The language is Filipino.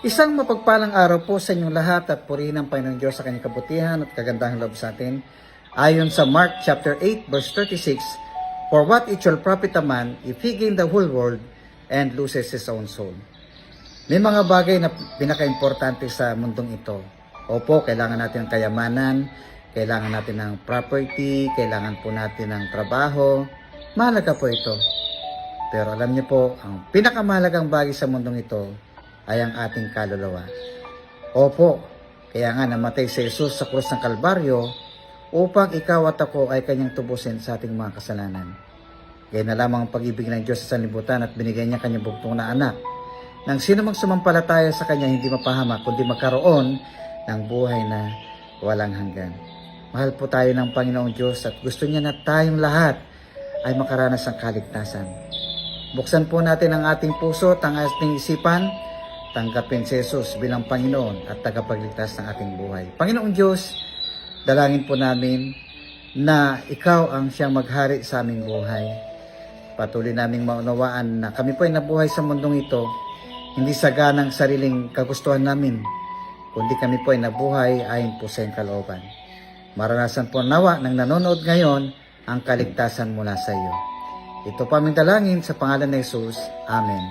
Isang mapagpalang araw po sa inyong lahat at purihin ang Panginoon Diyos sa kanyang kabutihan at kagandahang loob sa atin. Ayon sa Mark chapter 8 verse 36, "For what it shall profit a man if he gain the whole world and loses his own soul?" May mga bagay na pinaka-importante sa mundong ito. Opo, kailangan natin ng kayamanan, kailangan natin ng property, kailangan po natin ng trabaho. Mahalaga po ito. Pero alam niyo po, ang pinakamahalagang bagay sa mundong ito ay ang ating kaluluwa. Opo, kaya nga namatay si Jesus sa krus ng Kalbaryo upang ikaw at ako ay kanyang tubusin sa ating mga kasalanan. Kaya na lamang ang pag-ibig ng Diyos sa sanlibutan at binigay niya kanyang bugtong na anak. Nang sino mang sumampalataya sa kanya hindi mapahamak kundi magkaroon ng buhay na walang hanggan. Mahal po tayo ng Panginoong Diyos at gusto niya na tayong lahat ay makaranas ng kaligtasan. Buksan po natin ang ating puso at ang ating isipan. Tanggapin si Jesus bilang Panginoon at tagapagligtas ng ating buhay. Panginoong Diyos, dalangin po namin na ikaw ang siyang maghari sa aming buhay. Patuloy naming maunawaan na kami po ay nabuhay sa mundong ito, hindi sa ganang sariling kagustuhan namin, kundi kami po ay nabuhay ayon po sa iyong kalooban. Maranasan po nawa ng nanonood ngayon ang kaligtasan mula sa iyo. Ito pa aming dalangin sa pangalan ni Jesus. Amen.